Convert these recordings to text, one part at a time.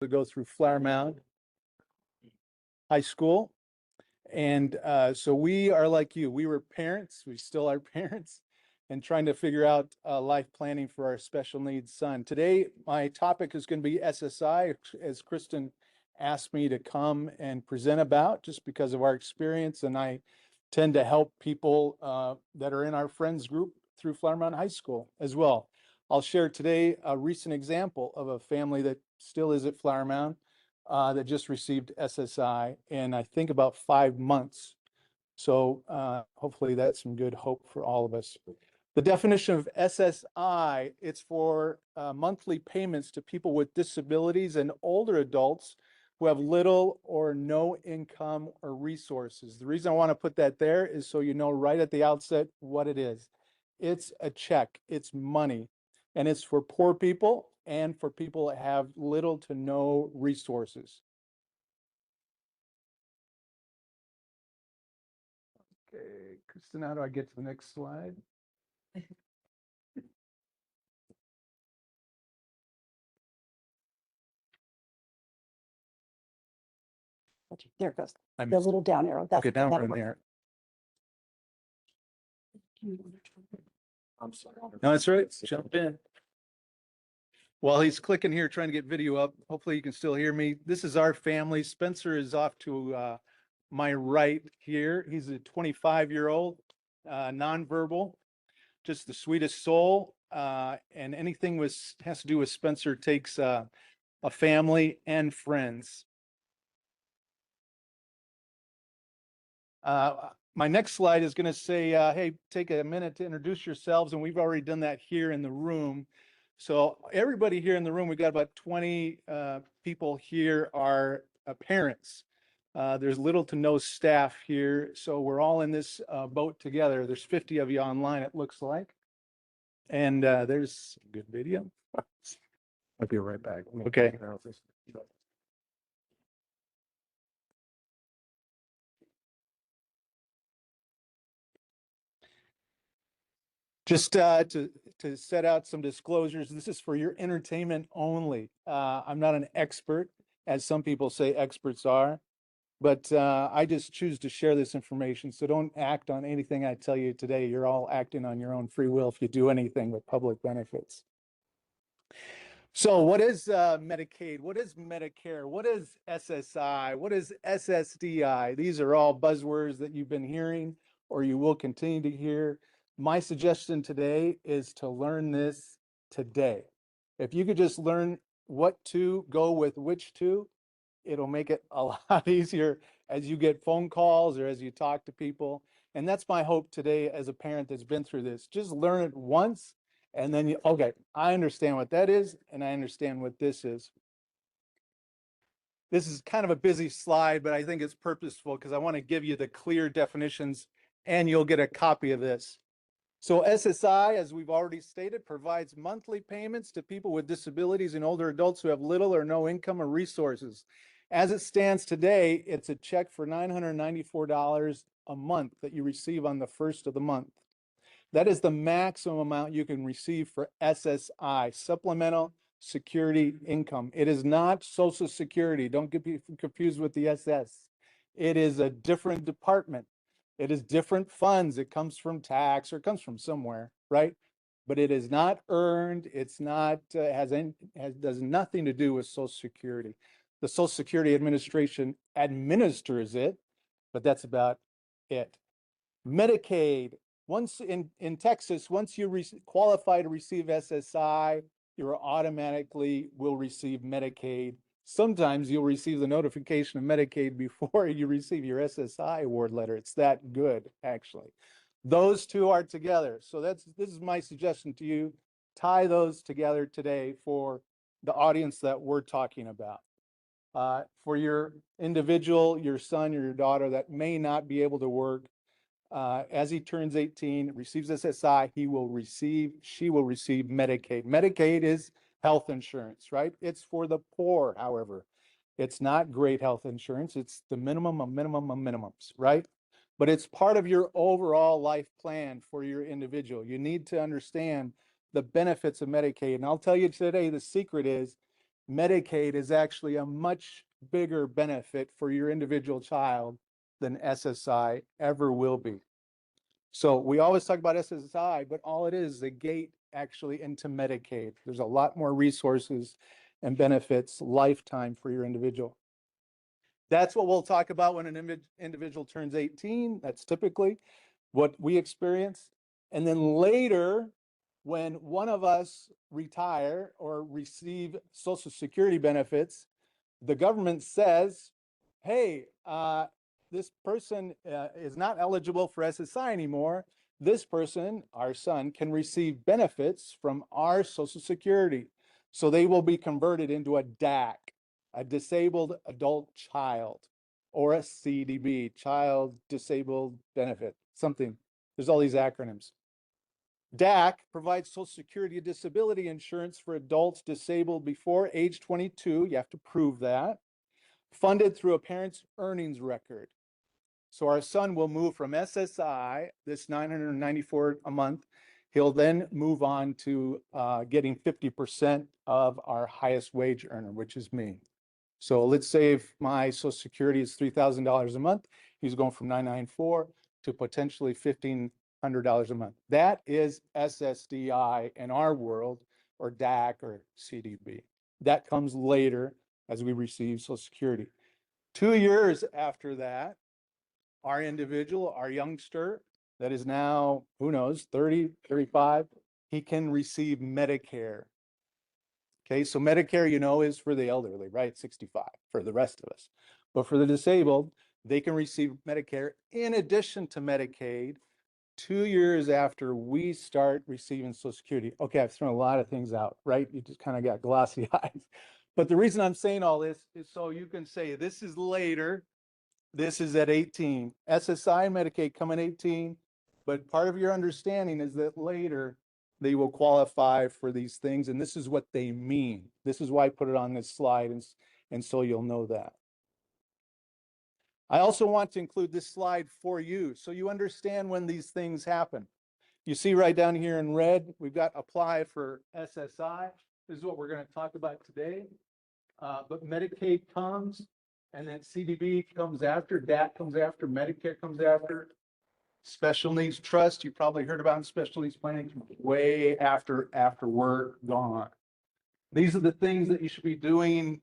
to go through Flower Mound High School. And so we are like you. We were parents. We still are parents and trying to figure out life planning for our special needs son. Today, my topic is going to be SSI, as Kristen asked me to come and present about, just because of our experience. And I tend to help people that are in our friends group through Flower Mound High School as well. I'll share today a recent example of a family that still is at Flower Mound that just received SSI in, I think, about 5 months. So hopefully that's some good hope for all of us. The definition of SSI, it's for monthly payments to people with disabilities and older adults who have little or no income or resources. The reason I want to put that there is so you know right at the outset what it is. It's a check, it's money, and it's for poor people and for people that have little to no resources. Okay, Kristen, how do I get to the next slide? There it goes. The little down arrow. Okay, down from there. I'm sorry. No, that's right. Jump in. While he's clicking here, trying to get video up, hopefully you can still hear me. This is our family. Spencer is off to my right here. He's a 25-year-old, nonverbal, just the sweetest soul. And anything has to do with Spencer takes a family and friends. My next slide is going to say, hey, take a minute to introduce yourselves. And we've already done that here in the room. So everybody here in the room, we've got about 20 people here are parents. There's little to no staff here. So we're all in this boat together. There's 50 of you online, it looks like. And there's a good video. I'll be right back. Okay. Just to set out some disclosures, this is for your entertainment only. I'm not an expert, as some people say experts are, but I just choose to share this information. So don't act on anything I tell you today. You're all acting on your own free will if you do anything with public benefits. So what is Medicaid? What is Medicare? What is SSI? What is SSDI? These are all buzzwords that you've been hearing or you will continue to hear. My suggestion today is to learn this today. If you could just learn what to go with which to, it'll make it a lot easier as you get phone calls or as you talk to people. And that's my hope today as a parent that's been through this. Just learn it once and then you, okay, I understand what that is and I understand what this is. This is kind of a busy slide, but I think it's purposeful because I want to give you the clear definitions and you'll get a copy of this. So SSI, as we've already stated, provides monthly payments to people with disabilities and older adults who have little or no income or resources. As it stands today, it's a check for $994 a month that you receive on the first of the month. That is the maximum amount you can receive for SSI, Supplemental Security Income. It is not Social Security. Don't get confused with the SS. It is a different department. It is different funds. It comes from tax or it comes from somewhere, right? But it is not earned. It's not, does nothing to do with Social Security. The Social Security Administration administers it, but that's about it. Medicaid, once in Texas, once you qualify to receive SSI, you automatically will receive Medicaid. Sometimes you'll receive the notification of Medicaid before you receive your SSI award letter. It's that good, actually. Those two are together. So this is my suggestion to you. Tie those together today for the audience that we're talking about. For your individual, your son or your daughter that may not be able to work, as he turns 18, receives SSI, she will receive Medicaid. Medicaid is health insurance, right? It's for the poor, however. It's not great health insurance. It's the minimum of minimums, right? But it's part of your overall life plan for your individual. You need to understand the benefits of Medicaid. And I'll tell you today, the secret is Medicaid is actually a much bigger benefit for your individual child than SSI ever will be. So we always talk about SSI, but all it is a gate actually into Medicaid. There's a lot more resources and benefits lifetime for your individual. That's what we'll talk about when an individual turns 18. That's typically what we experience. And then later, when one of us retire or receive Social Security benefits, the government says, hey, this person is not eligible for SSI anymore. This person, our son, can receive benefits from our Social Security. So they will be converted into a DAC, a disabled adult child, or a CDB, child disabled benefit, something. There's all these acronyms. DAC provides Social Security disability insurance for adults disabled before age 22. You have to prove that. Funded through a parent's earnings record. So our son will move from SSI, this $994 a month. He'll then move on to getting 50% of our highest wage earner, which is me. So let's say if my Social Security is $3,000 a month, he's going from $994 to potentially $1,500 a month. That is SSDI in our world, or DAC or CDB. That comes later as we receive Social Security. 2 years after that, our individual, our youngster, that is now, who knows, 30, 35, he can receive Medicare. Okay, so Medicare, you know, is for the elderly, right? 65 for the rest of us. But for the disabled, they can receive Medicare in addition to Medicaid 2 years after we start receiving Social Security. Okay, I've thrown a lot of things out, right? You just kind of got glossy eyes. But the reason I'm saying all this is so you can say this is later, this is at 18. SSI and Medicaid come at 18, but part of your understanding is that later they will qualify for these things, and this is what they mean. This is why I put it on this slide, and so you'll know that. I also want to include this slide for you, so you understand when these things happen. You see right down here in red, we've got apply for SSI. This is what we're going to talk about today. But Medicaid comes, and then CDB comes after, DAC comes after, Medicare comes after. Special needs trust, you probably heard about in special needs planning, way after we're gone. These are the things that you should be doing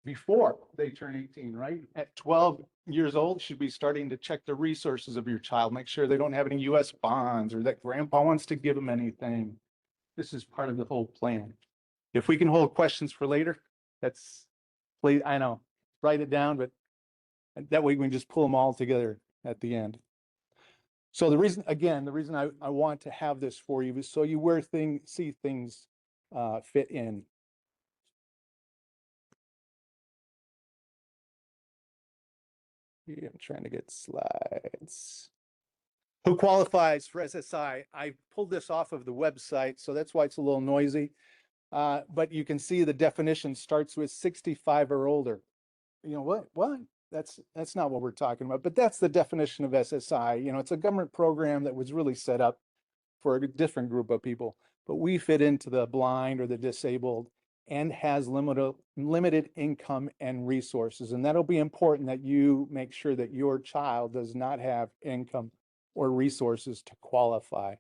before they turn 18, right? At 12 years old, you should be starting to check the resources of your child, make sure they don't have any US bonds or that grandpa wants to give them anything. This is part of the whole plan. If we can hold questions for later, that's, please, I know, write it down, but that way we can just pull them all together at the end. So the reason I want to have this for you is so you see things fit in. I'm trying to get slides. Who qualifies for SSI? I pulled this off of the website, so that's why it's a little noisy. But you can see the definition starts with 65 or older. You know what? That's not what we're talking about, but that's the definition of SSI. You know, it's a government program that was really set up for a different group of people, but we fit into the blind or the disabled and has limited income and resources. And that'll be important that you make sure that your child does not have income or resources to qualify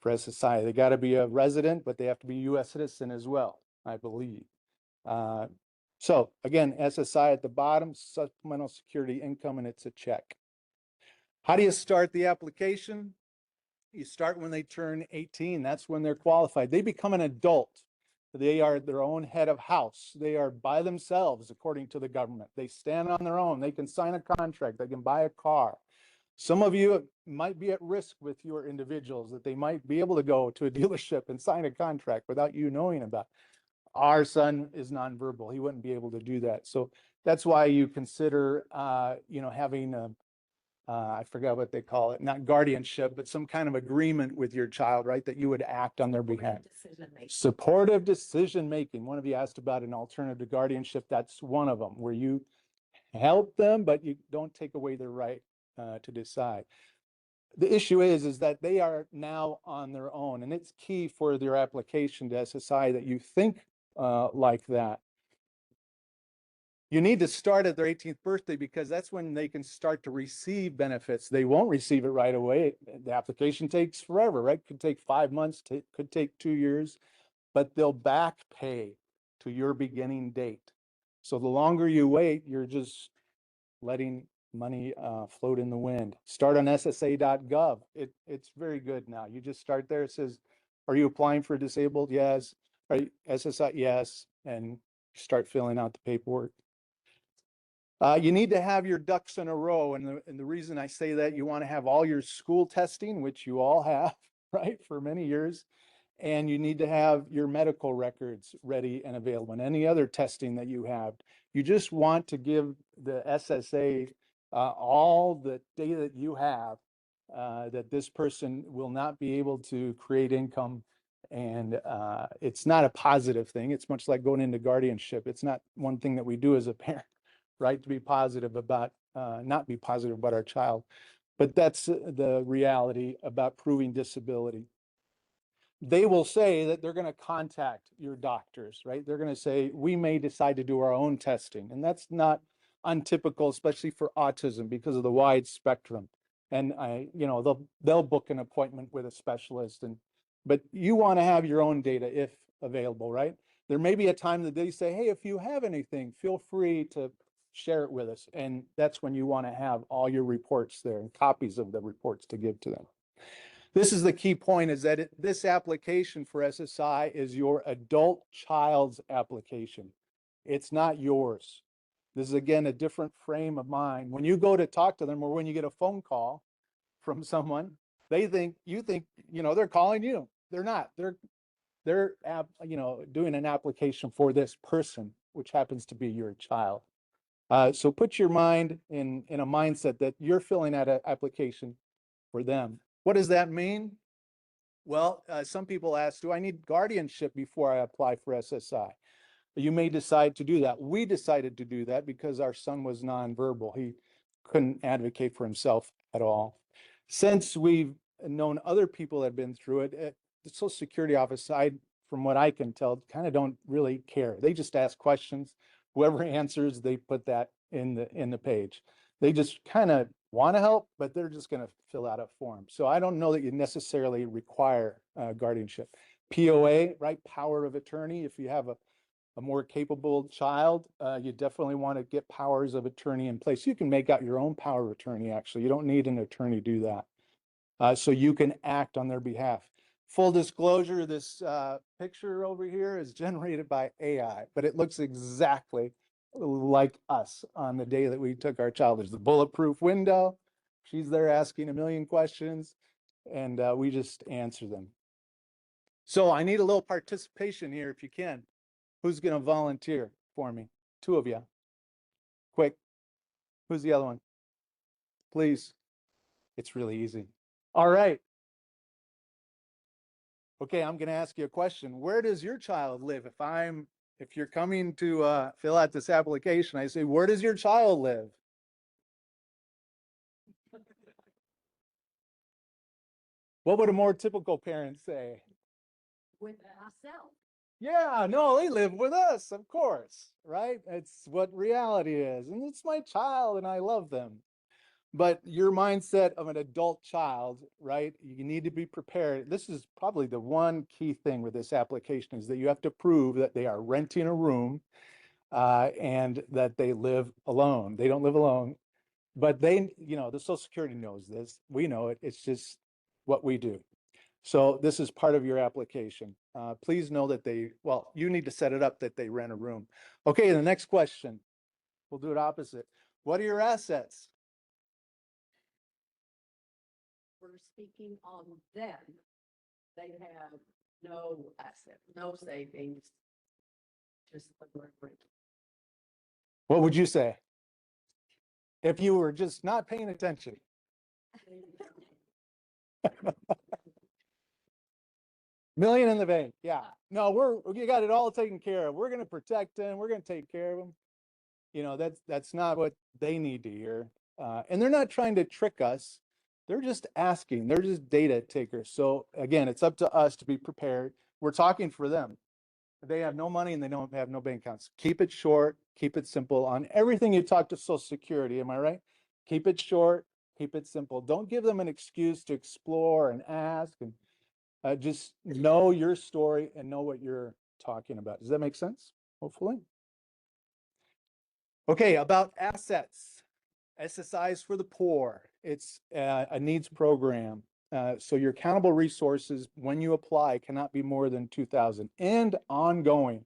for SSI. They got to be a resident, but they have to be a US citizen as well, I believe. So again, SSI at the bottom, supplemental security income, and it's a check. How do you start the application? You start when they turn 18. That's when they're qualified. They become an adult. They are their own head of house. They are by themselves, according to the government. They stand on their own. They can sign a contract. They can buy a car. Some of you might be at risk with your individuals that they might be able to go to a dealership and sign a contract without you knowing about it. Our son is nonverbal. He wouldn't be able to do that. So that's why you consider, having I forgot what they call it, not guardianship, but some kind of agreement with your child, right? That you would act on their behalf. Supportive decision making. One of you asked about an alternative to guardianship. That's one of them, where you help them, but you don't take away their right to decide. The issue is that they are now on their own, and it's key for their application to SSI that you think like that. You need to start at their 18th birthday because that's when they can start to receive benefits. They won't receive it right away. The application takes forever, right? Could take 5 months, could take 2 years, but they'll back pay to your beginning date. So the longer you wait, you're just letting money float in the wind. Start on ssa.gov. It's very good now. You just start there. It says, are you applying for disabled? Yes. Are you SSI? Yes. And start filling out the paperwork. You need to have your ducks in a row. And the reason I say that, you want to have all your school testing, which you all have, right, for many years. And you need to have your medical records ready and available, and any other testing that you have. You just want to give the SSA all the data that you have, that this person will not be able to create income. And it's not a positive thing. It's much like going into guardianship. It's not one thing that we do as a parent, right? To be positive about, not be positive about our child. But that's the reality about proving disability. They will say that they're going to contact your doctors, right? They're going to say, we may decide to do our own testing. And that's not untypical, especially for autism, because of the wide spectrum. And they'll book an appointment with a specialist. But you want to have your own data if available, right? There may be a time that they say, hey, if you have anything, feel free to share it with us. And that's when you want to have all your reports there and copies of the reports to give to them. This is the key point, is that this application for SSI is your adult child's application. It's not yours. This is, again, a different frame of mind. When you go to talk to them, or when you get a phone call from someone, you think, they're calling you. They're not. They're doing an application for this person, which happens to be your child. So put your mind in a mindset that you're filling out an application for them. What does that mean? Well, some people ask, do I need guardianship before I apply for SSI? You may decide to do that. We decided to do that because our son was nonverbal. He couldn't advocate for himself at all. Since we've known other people that have been through it, the Social Security office, from what I can tell, kind of don't really care. They just ask questions. Whoever answers, they put that in the page. They just kind of want to help, but they're just going to fill out a form. So I don't know that you necessarily require guardianship. POA, right? Power of attorney. If you have a more capable child, you definitely want to get powers of attorney in place. You can make out your own power of attorney, actually. You don't need an attorney to do that. So you can act on their behalf. Full disclosure, this picture over here is generated by AI, but it looks exactly like us on the day that we took our child. There's the bulletproof window. She's there asking a million questions, and we just answer them. So I need a little participation here, if you can. Who's going to volunteer for me? 2 of you. Quick. Who's the other one? Please. It's really easy. All right. Okay, I'm going to ask you a question. Where does your child live? If you're coming to fill out this application, I say, where does your child live? What would a more typical parent say? With ourselves. Yeah, no, they live with us, of course, right? It's what reality is. And it's my child and I love them. But your mindset of an adult child, right? You need to be prepared. This is probably the one key thing with this application, is that you have to prove that they are renting a room and that they live alone. They don't live alone, but the Social Security knows this. We know it. It's just what we do. So this is part of your application. Please know that you need to set it up that they rent a room. Okay, the next question. We'll do it opposite. What are your assets? We're speaking on them. They have no asset, no savings, just the rent. What would you say if you were just not paying attention? Million in the bank. Yeah. No, you got it all taken care of. We're going to protect them. We're going to take care of them. That's not what they need to hear. And they're not trying to trick us. They're just asking. They're just data takers. So again, it's up to us to be prepared. We're talking for them. They have no money and they don't have no bank accounts. Keep it short, keep it simple on everything you talk to Social Security. Am I right? Keep it short, keep it simple. Don't give them an excuse to explore and ask, and just know your story and know what you're talking about. Does that make sense? Hopefully. Okay, about assets. SSI is for the poor. It's a needs program. So your accountable resources when you apply cannot be more than 2,000 and ongoing.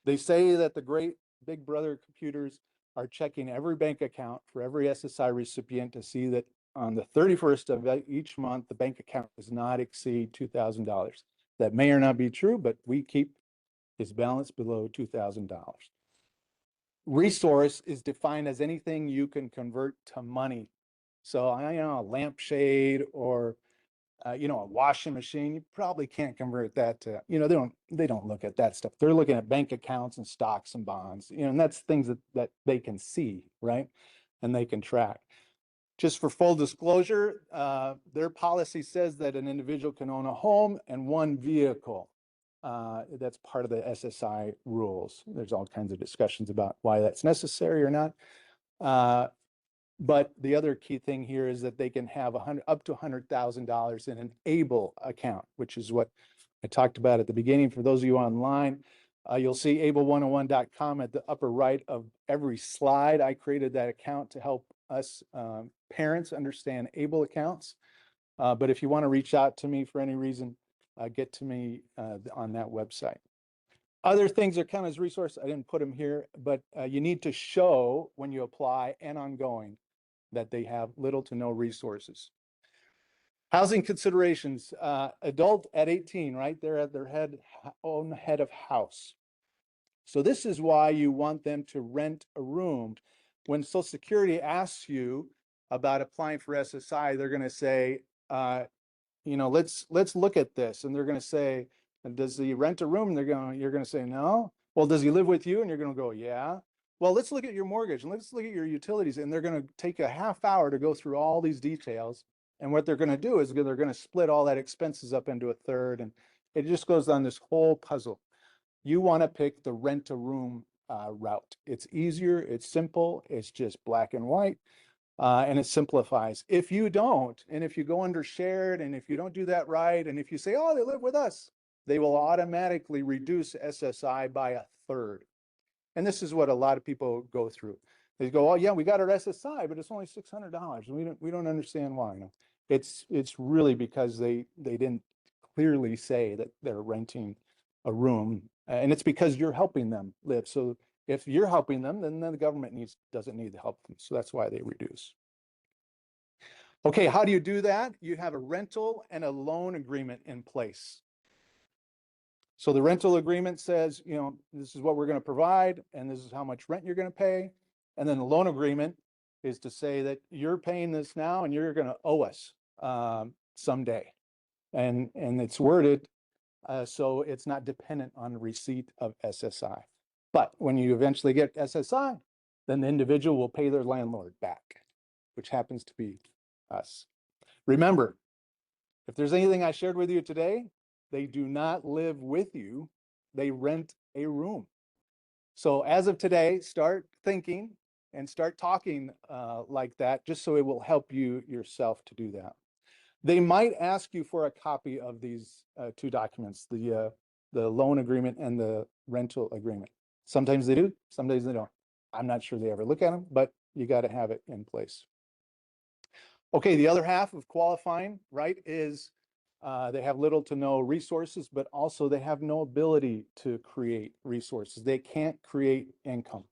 They say that the great big brother computers are checking every bank account for every SSI recipient to see that on the 31st of each month, the bank account does not exceed $2,000. That may or not be true, but we keep his balance below $2,000. Resource is defined as anything you can convert to money. So a lampshade or a washing machine, you probably can't convert that to, they don't look at that stuff. They're looking at bank accounts and stocks and bonds, and that's things that they can see, right? And they can track. Just for full disclosure, their policy says that an individual can own a home and one vehicle. That's part of the SSI rules. There's all kinds of discussions about why that's necessary or not. But the other key thing here is that they can have up to $100,000 in an ABLE account, which is what I talked about at the beginning. For those of you online, you'll see able101.com at the upper right of every slide. I created that account to help us parents understand ABLE accounts. But if you want to reach out to me for any reason, get to me on that website. Other things are counted as resource. I didn't put them here, but you need to show when you apply and ongoing that they have little to no resources. Housing considerations, adult at 18, right? They're at their own head of house. So this is why you want them to rent a room. When Social Security asks you about applying for SSI, they're going to say, let's look at this. And they're going to say, does he rent a room? And you're going to say, no. Well, does he live with you? And you're going to go, yeah. Well, let's look at your mortgage and let's look at your utilities. And they're going to take a half hour to go through all these details. And what they're going to do is they're going to split all that expenses up into a third. And it just goes on this whole puzzle. You want to pick the rent a room route. It's easier, it's simple, it's just black and white. And it simplifies. If you don't, and if you go under shared, and if you don't do that right, and if you say, oh, they live with us, they will automatically reduce SSI by a third. And this is what a lot of people go through. They go, oh yeah, we got our SSI, but it's only $600. And we don't understand why. It's really because they didn't clearly say that they're renting a room, and it's because you're helping them live. So if you're helping them, then the government doesn't need to help them. So that's why they reduce. Okay, how do you do that? You have a rental and a loan agreement in place. So the rental agreement says, this is what we're going to provide, and this is how much rent you're going to pay. And then the loan agreement is to say that you're paying this now and you're going to owe us someday. And it's worded so it's not dependent on the receipt of SSI. But when you eventually get SSI, then the individual will pay their landlord back, which happens to be us. Remember, if there's anything I shared with you today, they do not live with you. They rent a room. So as of today, start thinking and start talking like that, just so it will help you yourself to do that. They might ask you for a copy of these two documents, the loan agreement and the rental agreement. Sometimes they do, sometimes they don't. I'm not sure they ever look at them, but you got to have it in place. Okay, the other half of qualifying, right, is they have little to no resources, but also they have no ability to create resources. They can't create income,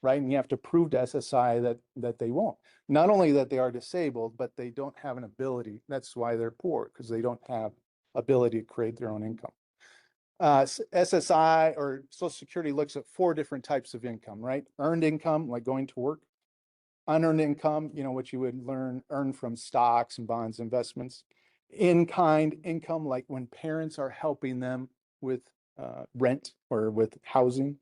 right? And you have to prove to SSI that they won't. Not only that they are disabled, but they don't have an ability. That's why they're poor, because they don't have ability to create their own income. SSI or Social Security looks at 4 different types of income, right? Earned income, like going to work. Unearned income, what you would earn from stocks and bonds, investments. In-kind income, like when parents are helping them with rent or with housing.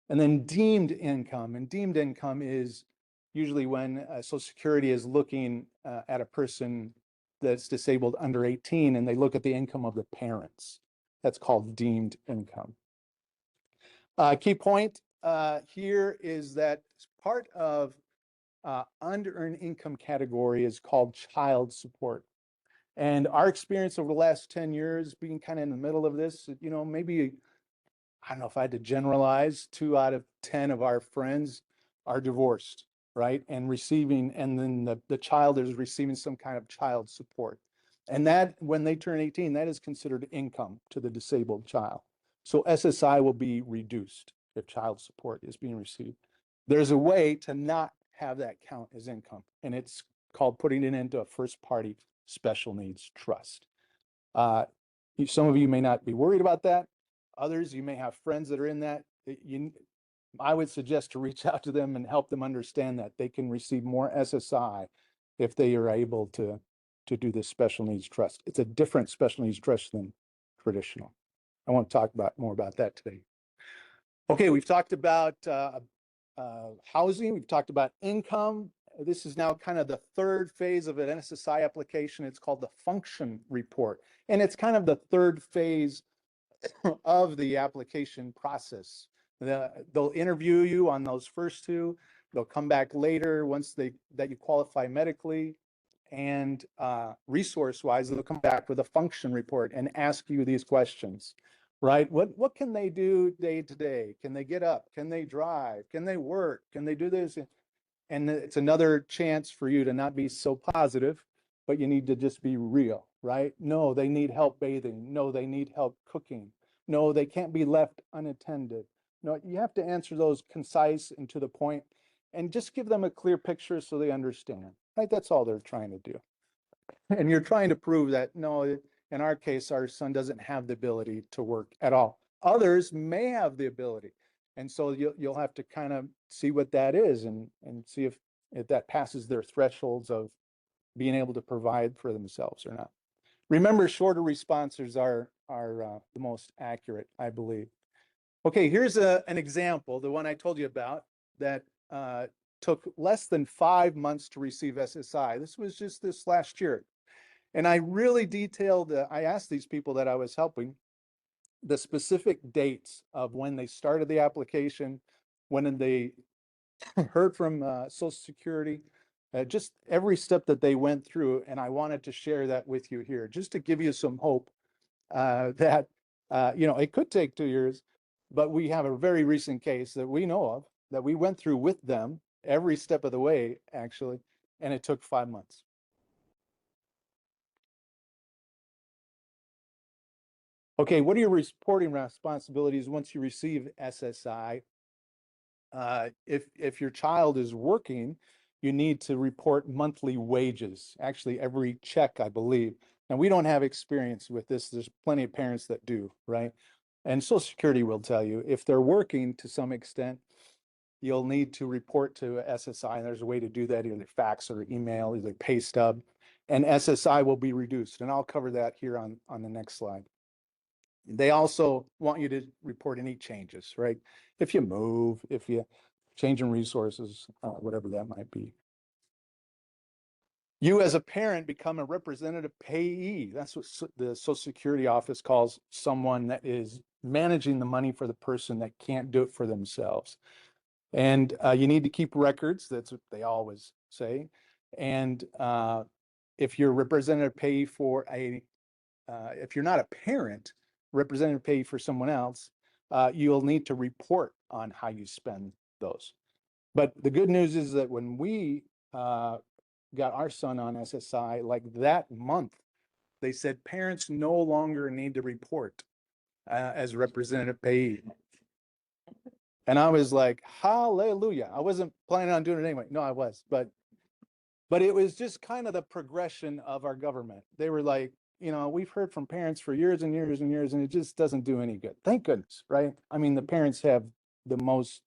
And then deemed income. And deemed income is usually when Social Security is looking at a person that's disabled under 18 and they look at the income of the parents. That's called deemed income. Key point here is that part of unearned income category is called child support. And our experience over the last 10 years being kind of in the middle of this, you know, maybe, I don't know if I had to generalize, 2 out of 10 of our friends are divorced, right? And receiving, and then the child is receiving some kind of child support. And that, when they turn 18, that is considered income to the disabled child. So SSI will be reduced if child support is being received. There's a way to not have that count as income, and it's called putting it into a first party special needs trust. Some of you may not be worried about that. Others, you may have friends that are in that. I would suggest to reach out to them and help them understand that they can receive more SSI if they are able to do this special needs trust. It's a different special needs trust than traditional. I want to talk more about that today. Okay, we've talked about housing. We've talked about income. This is now kind of the third phase of an SSI application. It's called the function report. And it's kind of the third phase of the application process. They'll interview you on those first two. They'll come back later once that you qualify medically and resource-wise, they'll come back with a function report and ask you these questions, right? What can they do day to day? Can they get up? Can they drive? Can they work? Can they do this? And it's another chance for you to not be so positive, but you need to just be real, right? No, they need help bathing. No, they need help cooking. No, they can't be left unattended. No, you have to answer those concise and to the point, and just give them a clear picture so they understand, right? That's all they're trying to do. And you're trying to prove that, no, in our case, our son doesn't have the ability to work at all. Others may have the ability. And so you'll have to kind of see what that is and see if that passes their thresholds of being able to provide for themselves or not. Remember, shorter responses are the most accurate, I believe. Okay, here's an example, the one I told you about that took less than 5 months to receive SSI. This was just this last year. And I really detailed, I asked these people that I was helping the specific dates of when they started the application, when they heard from Social Security, just every step that they went through. And I wanted to share that with you here, just to give you some hope that, you know, it could take 2 years, but we have a very recent case that we know of that we went through with them every step of the way, actually, and it took 5 months. Okay, what are your reporting responsibilities once you receive SSI? If your child is working, you need to report monthly wages, actually every check, I believe. And we don't have experience with this. There's plenty of parents that do, right? And Social Security will tell you if they're working to some extent, you'll need to report to SSI. And there's a way to do that, either fax or email, either pay stub, and SSI will be reduced. And I'll cover that here on the next slide. They also want you to report any changes, right? If you move, if you change in resources, whatever that might be. You as a parent become a representative payee. That's what the Social Security office calls someone that is managing the money for the person that can't do it for themselves. And you need to keep records. That's what they always say. And if you're representative payee for if you're not a parent, representative pay for someone else, you'll need to report on how you spend those. But the good news is that when we got our son on SSI, like that month, they said parents no longer need to report as representative payee. And I was like, hallelujah. I wasn't planning on doing it anyway. No, I was, but it was just kind of the progression of our government. They were like, you know, we've heard from parents for years and years and years, and it just doesn't do any good. Thank goodness, right? I mean, the parents have the most,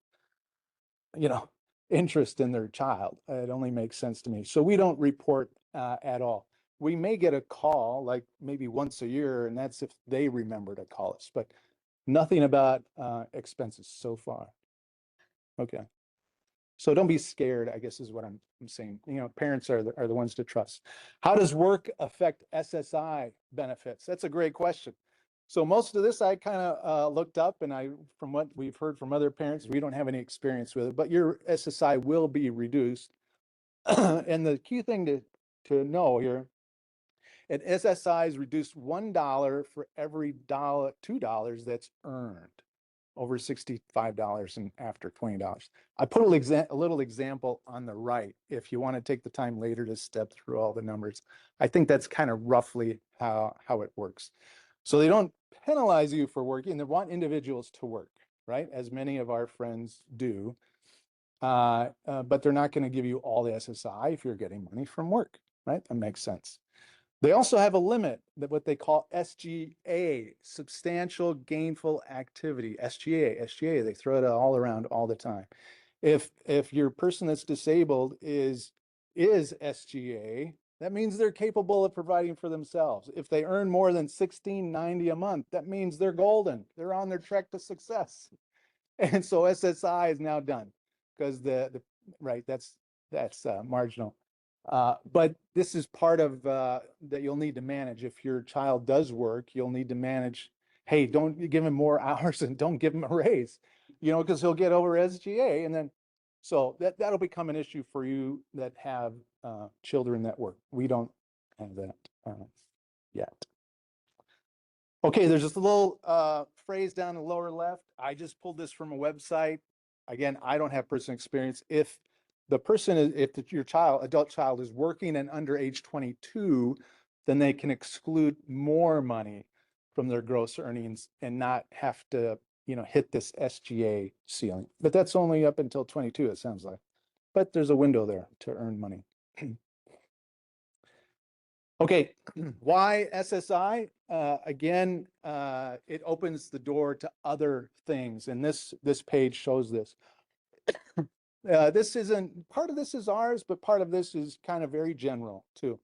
you know, interest in their child. It only makes sense to me. So we don't report at all. We may get a call like maybe once a year, and that's if they remember to call us, but nothing about expenses so far. Okay. So don't be scared, I guess is what I'm saying. You know, parents are the ones to trust. How does work affect SSI benefits? That's a great question. So most of this I kind of looked up, and from what we've heard from other parents, we don't have any experience with it, but your SSI will be reduced. And the key thing to know here, at SSI is reduced $1 for every $2 that's earned over $65 and after $20. I put a little example on the right if you want to take the time later to step through all the numbers. I think that's kind of roughly how it works. So they don't penalize you for working. They want individuals to work, right? As many of our friends do. But they're not going to give you all the SSI if you're getting money from work, right? That makes sense. They also have a limit that what they call SGA, substantial gainful activity, SGA, they throw it all around all the time. If your person that's disabled is SGA, that means they're capable of providing for themselves. If they earn more than $16.90 a month, that means they're golden. They're on their trek to success. And so SSI is now done because right, that's marginal. But this is part of that you'll need to manage. If your child does work, you'll need to manage, hey, don't give him more hours and don't give him a raise, because he'll get over SGA. And then, so that'll become an issue for you that have children that work. We don't have that yet. Okay, there's this little phrase down the lower left. I just pulled this from a website. Again, I don't have personal experience. If the person is, if your adult child is working and under age 22, then they can exclude more money from their gross earnings and not have to, hit this SGA ceiling. But that's only up until 22, it sounds like. But there's a window there to earn money. Okay, why SSI? Again, it opens the door to other things, and this page shows this. This isn't, part of this is ours, but part of this is kind of very general too.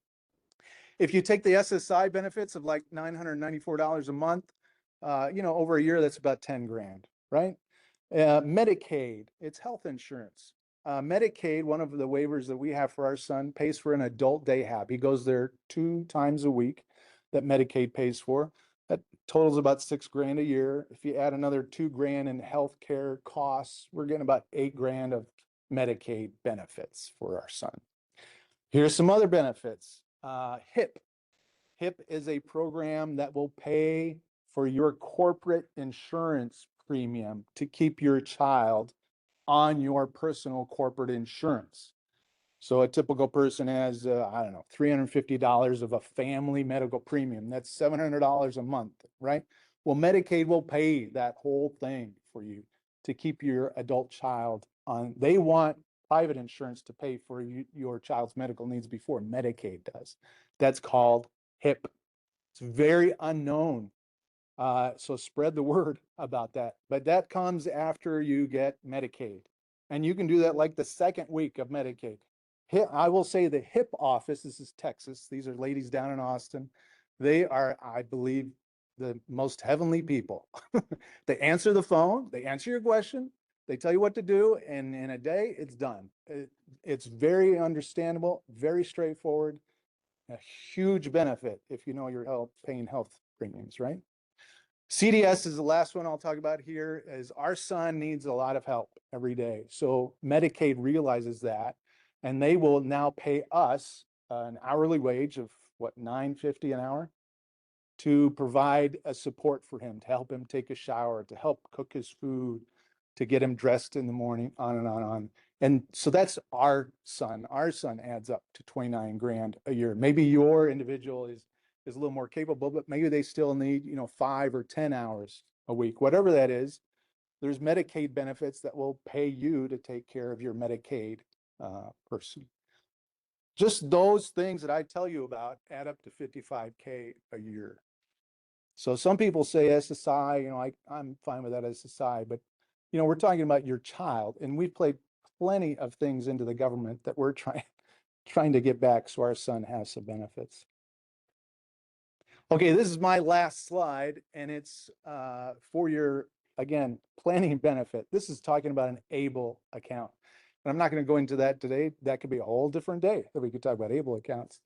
If you take the SSI benefits of like $994 a month, over a year, that's about 10 grand, right? Medicaid, it's health insurance. Medicaid, one of the waivers that we have for our son, pays for an adult day hab. He goes there 2 times a week that Medicaid pays for. That totals about 6 grand a year. If you add another 2 grand in healthcare costs, we're getting about 8 grand of Medicaid benefits for our son. Here's some other benefits. HIP. HIP is a program that will pay for your corporate insurance premium to keep your child on your personal corporate insurance. So a typical person has, I don't know, $350 of a family medical premium. That's $700 a month, right? Well, Medicaid will pay that whole thing for you to keep your adult child on. They want private insurance to pay for your child's medical needs before Medicaid does. That's called HIP. It's very unknown. So spread the word about that. But that comes after you get Medicaid. And you can do that like the second week of Medicaid. I will say the HIP office, this is Texas. These are ladies down in Austin. They are, I believe, the most heavenly people. They answer the phone, they answer your question, they tell you what to do, and in a day, it's done. It's very understandable, very straightforward, a huge benefit if you know you're paying health premiums, right? CDS is the last one I'll talk about here, is our son needs a lot of help every day. So Medicaid realizes that, and they will now pay us an hourly wage of what, $9.50 an hour to provide a support for him, to help him take a shower, to help cook his food, to get him dressed in the morning, on and on and on. And so that's our son. Our son adds up to 29 grand a year. Maybe your individual is a little more capable, but maybe they still need, 5 or 10 hours a week, whatever that is. There's Medicaid benefits that will pay you to take care of your Medicaid person. Just those things that I tell you about add up to $55K a year. So some people say SSI, I'm fine with that SSI, but we're talking about your child, and we've played plenty of things into the government that we're trying to get back so our son has some benefits. Okay, this is my last slide, and it's for your, again, planning benefit. This is talking about an ABLE account. And I'm not going to go into that today. That could be a whole different day that we could talk about ABLE accounts.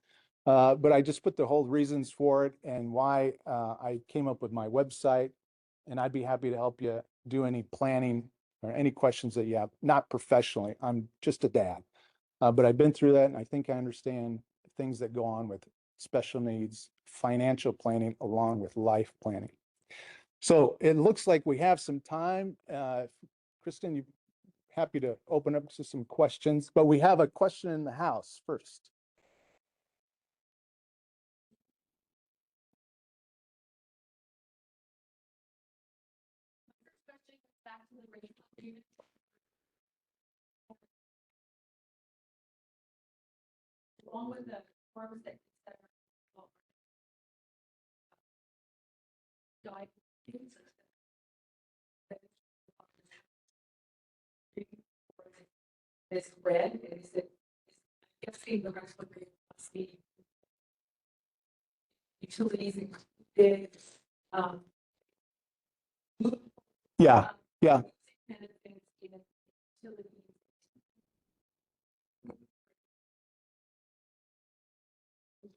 But I just put the whole reasons for it and why I came up with my website. And I'd be happy to help you do any planning or any questions that you have, not professionally. I'm just a dad. But I've been through that and I think I understand things that go on with special needs, financial planning, along with life planning. So it looks like we have some time. Kristen, you happy to open up to some questions, but we have a question in the house first. Along with the farmers that it's red, is it? I've seen the rest of the utilities included. Yeah, yeah. Kind of things, utilities.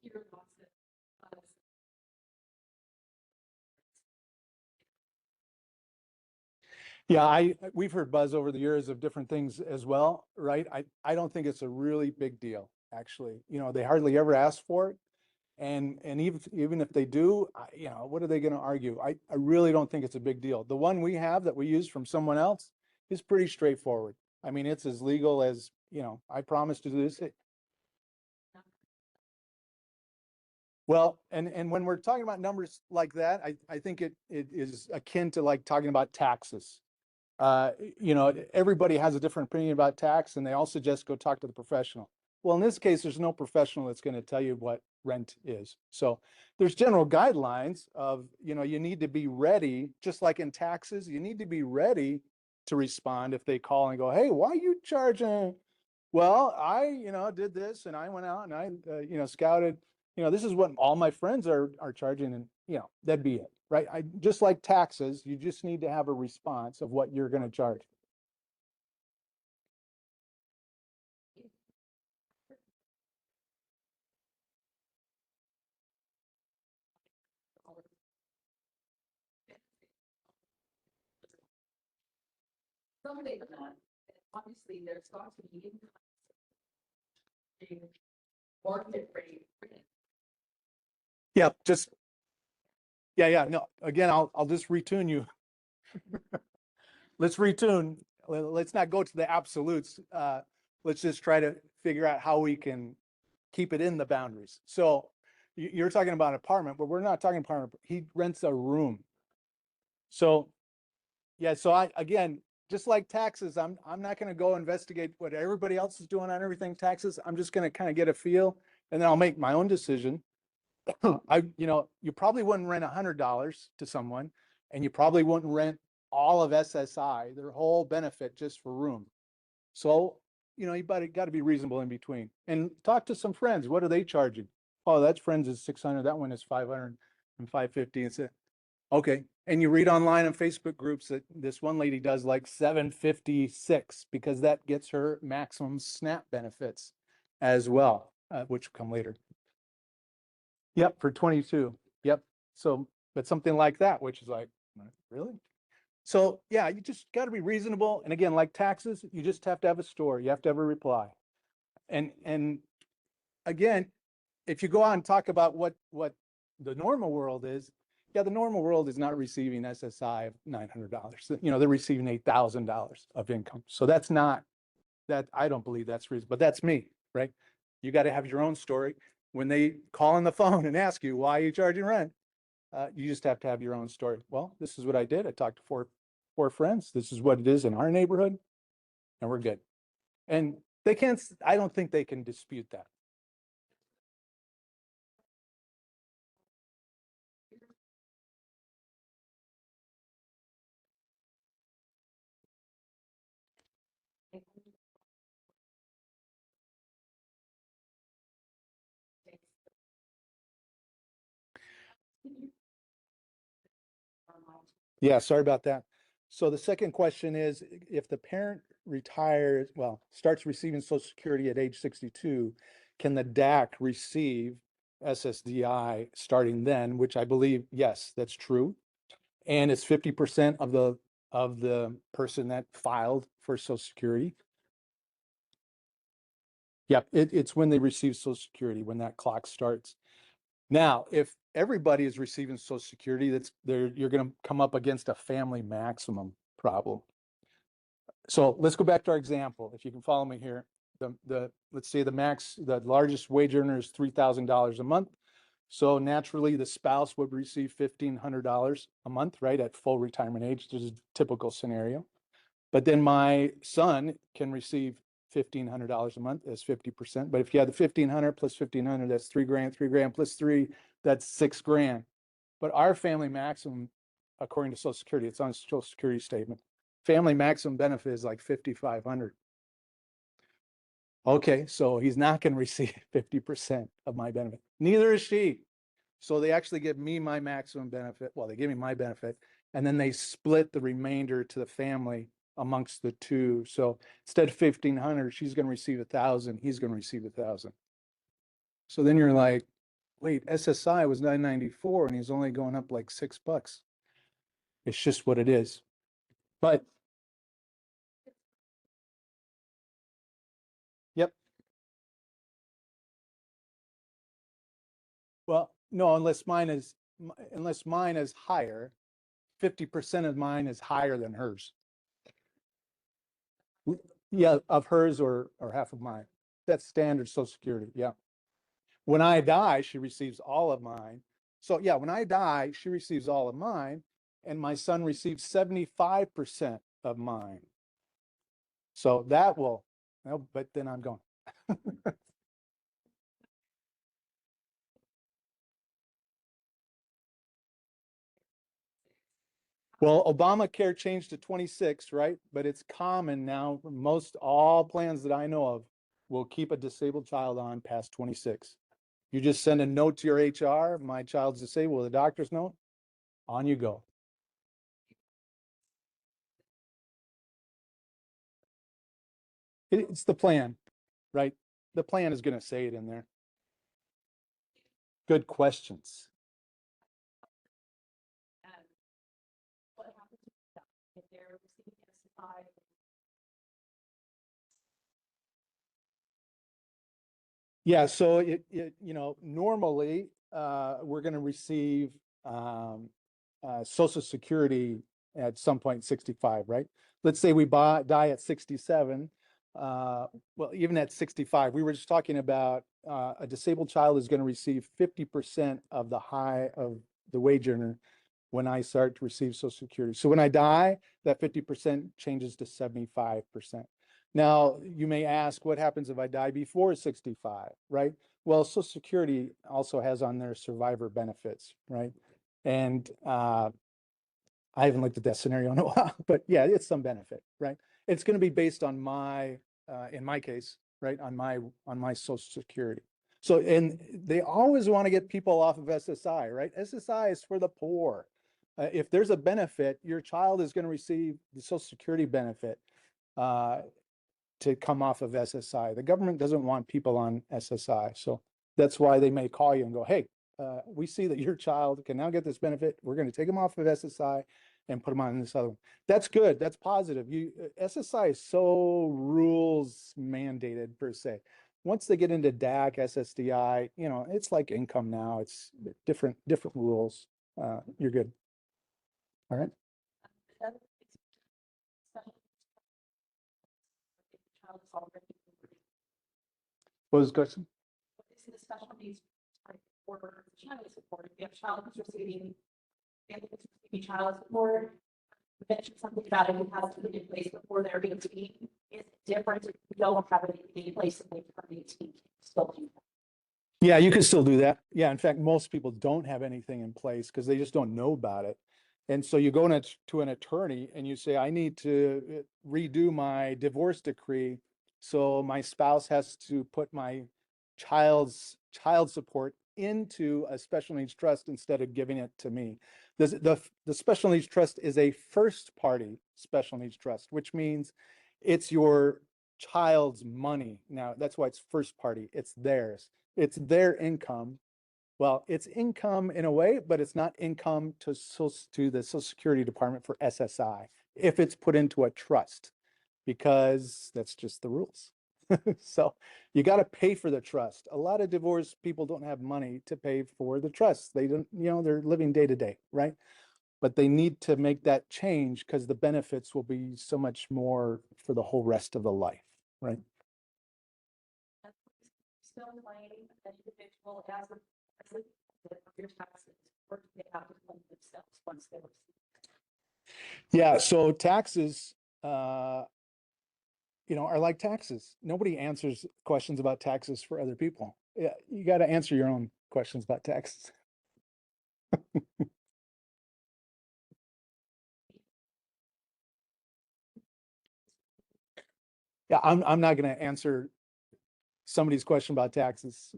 Here, lots of, Yeah, we've heard buzz over the years of different things as well, right? I don't think it's a really big deal, actually. You know, they hardly ever ask for it. And even if they do, you know, what are they going to argue? I really don't think it's a big deal. The one we have that we use from someone else is pretty straightforward. I mean, it's as legal as, you know, I promise to do this. Well, and when we're talking about numbers like that, I think it is akin to like talking about taxes. You know, everybody has a different opinion about tax and they all suggest go talk to the professional. Well, in this case, there's no professional that's going to tell you what rent is. So there's general guidelines of, you know, you need to be ready, just like in taxes, you need to be ready to respond if they call and go, hey, why are you charging? Well, you know, did this and I went out and I, you know, scouted, you know, this is what all my friends are charging and, you know, that'd be it, right? Just like taxes, you just need to have a response of what you're going to charge. Someday not, obviously there's got to be market rate. Yeah, just, yeah, no, again, I'll just retune you. Let's retune. Let's not go to the absolutes. Let's just try to figure out how we can keep it in the boundaries. So you're talking about an apartment, but we're not talking apartment. He rents a room. So, yeah, so again, just like taxes, I'm not going to go investigate what everybody else is doing on everything taxes. I'm just going to kind of get a feel and then I'll make my own decision. You know, you probably wouldn't rent $100 to someone and you probably wouldn't rent all of SSI, their whole benefit just for room. So, you know, you got to be reasonable in between and talk to some friends. What are they charging? Oh, that's friends is 600. That one is 500 and 550. It's okay. And you read online on Facebook groups that this one lady does like 756 because that gets her maximum SNAP benefits as well, which come later. Yep, for 22. Yep. So, but something like that, which is like, really? So yeah, you just got to be reasonable. And again, like taxes, you just have to have a story. You have to have a reply. And again, if you go on and talk about what the normal world is, yeah, the normal world is not receiving SSI of $900. You know, they're receiving $8,000 of income. So that's not that. I don't believe that's reason, but that's me, right? You got to have your own story. When they call on the phone and ask you, why are you charging rent? You just have to have your own story. Well, this is what I did. I talked to four friends. This is what it is in our neighborhood and we're good. And they can't, I don't think they can dispute that. Yeah, sorry about that. So the second question is, if the parent retires, well, starts receiving Social Security at age 62, can the DAC receive SSDI starting then, which I believe, yes, that's true. And it's 50% of the person that filed for Social Security. Yep, it's when they receive Social Security, when that clock starts. Now, if everybody is receiving Social Security, you're going to come up against a family maximum problem. So let's go back to our example. If you can follow me here, let's say the largest wage earner is $3,000 a month. So naturally, the spouse would receive $1,500 a month, right, at full retirement age. This is a typical scenario. But then my son can receive $1,500 a month as 50%. But if you had the 1,500 plus 1,500, that's $3,000, $3,000 plus 3, that's $6,000. But our family maximum, according to Social Security, it's on Social Security statement. Family maximum benefit is like 5,500. Okay, so he's not going to receive 50% of my benefit. Neither is she. So they actually give me my maximum benefit. Well, they give me my benefit, and then they split the remainder to the family amongst the two. So instead of 1,500, she's going to receive 1,000. He's going to receive 1,000. So then you're like, wait, SSI was $994 and he's only going up like $6. It's just what it is. But yep. Well, no, unless mine is higher, 50% of mine is higher than hers. Yeah, of hers or half of mine. That's standard Social Security. Yeah. When I die, she receives all of mine. So yeah, when I die, she receives all of mine, and my son receives 75% of mine. So that will, well, but then I'm going. Well, Obamacare changed to 26, right? But it's common now. Most all plans that I know of will keep a disabled child on past 26. You just send a note to your HR, my child's disabled, the doctor's note, on you go. It's the plan, right? The plan is going to say it in there. Good questions. What happens if they're receiving SSI? Yeah, so normally we're going to receive Social Security at some point 65, right? Let's say we die at 67. Well, even at 65, we were just talking about a disabled child is going to receive 50% of the wage earner when I start to receive Social Security. So when I die, that 50% changes to 75%. Now, you may ask, what happens if I die before 65, right? Well, Social Security also has on their survivor benefits, right? And I haven't looked at that scenario in a while, but yeah, it's some benefit, right? It's going to be based on in my case, right, on my Social Security. So, and they always want to get people off of SSI, right? SSI is for the poor. If there's a benefit, your child is going to receive the Social Security benefit to come off of SSI. The government doesn't want people on SSI. So that's why they may call you and go, hey, we see that your child can now get this benefit. We're going to take them off of SSI and put them on this other one. That's good. That's positive. SSI is so rules mandated per se. Once they get into DAC, SSDI, it's like income now. It's different rules. You're good. All right. What was the question? What is the special needs for child support? If you have a child who's receiving child support, you mentioned something about it has to be in place before they're being seen. Is it different if you don't have anything in place and they're being seen? Still do that. Yeah, you can still do that. Yeah, in fact, most people don't have anything in place because they just don't know about it. And so you go to an attorney and you say, I need to redo my divorce decree. So my spouse has to put my child's child support into a special needs trust instead of giving it to me. The special needs trust is a first party special needs trust, which means it's your child's money. Now, that's why it's first party. It's theirs. It's their income. Well, it's income in a way, but it's not income to the Social Security Department for SSI if it's put into a trust, because that's just the rules. So you got to pay for the trust. A lot of divorced people don't have money to pay for the trust. They don't, they're living day to day, right? But they need to make that change because the benefits will be so much more for the whole rest of the life, right? Still claim an individual as your taxes, or do they have to claim themselves once they receive? Yeah, so taxes, are like taxes. Nobody answers questions about taxes for other people. Yeah, you got to answer your own questions about taxes. Yeah, I'm not going to answer somebody's question about taxes.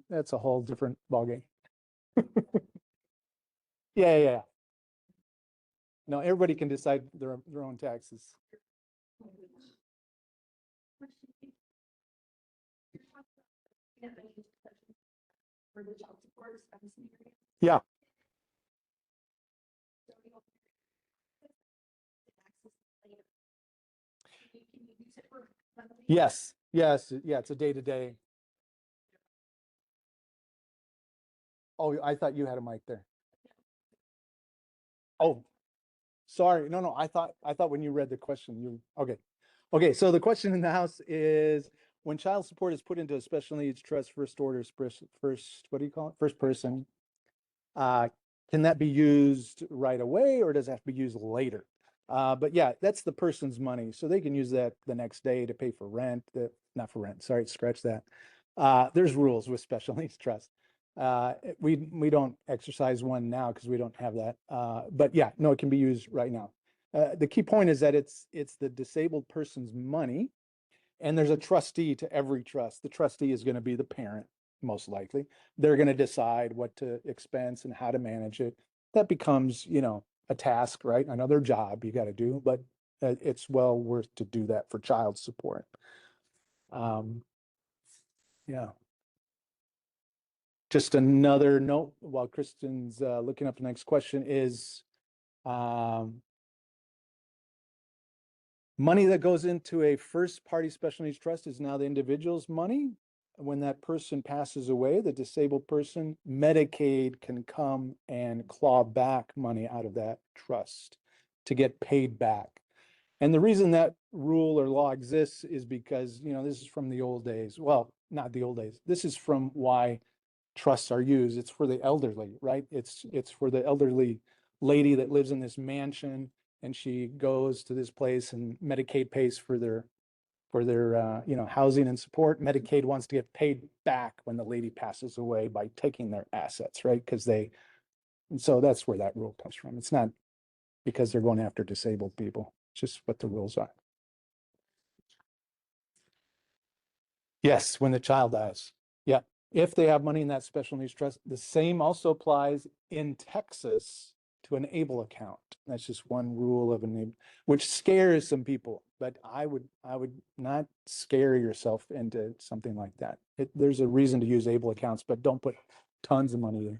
That's a whole different ballgame. Yeah. No, everybody can decide their own taxes. For the child support expense area. Yeah. Can you use it for monthly? Yes. Yeah, it's a day-to-day. Oh, I thought you had a mic there. Oh, sorry. No, I thought when you read the question, okay. So the question in the House is, when child support is put into a special needs trust, first order, first, what do you call it? First person. Can that be used right away, or does it have to be used later? But yeah, that's the person's money. So they can use that the next day to pay for rent, not for rent, sorry, scratch that. There's rules with special needs trust. We don't exercise one now because we don't have that. But yeah, no, it can be used right now. The key point is that it's the disabled person's money, and there's a trustee to every trust. The trustee is going to be the parent, most likely. They're going to decide what to expense and how to manage it. That becomes, a task, right? Another job you got to do, but it's well worth to do that for child support. Yeah. Just another note while Kristen's looking up the next question is, money that goes into a first party special needs trust is now the individual's money. When that person passes away, the disabled person, Medicaid can come and claw back money out of that trust to get paid back. And the reason that rule or law exists is because, this is from the old days. Well, not the old days. This is from why trusts are used. It's for the elderly, right? It's for the elderly lady that lives in this mansion, and she goes to this place and Medicaid pays for their housing and support. Medicaid wants to get paid back when the lady passes away by taking their assets, right? And so that's where that rule comes from. It's not because they're going after disabled people, it's just what the rules are. Yes, when the child dies. Yeah. If they have money in that special needs trust, the same also applies in Texas to an ABLE account. That's just one rule of an ABLE, which scares some people, but I would not scare yourself into something like that. There's a reason to use ABLE accounts, but don't put tons of money in.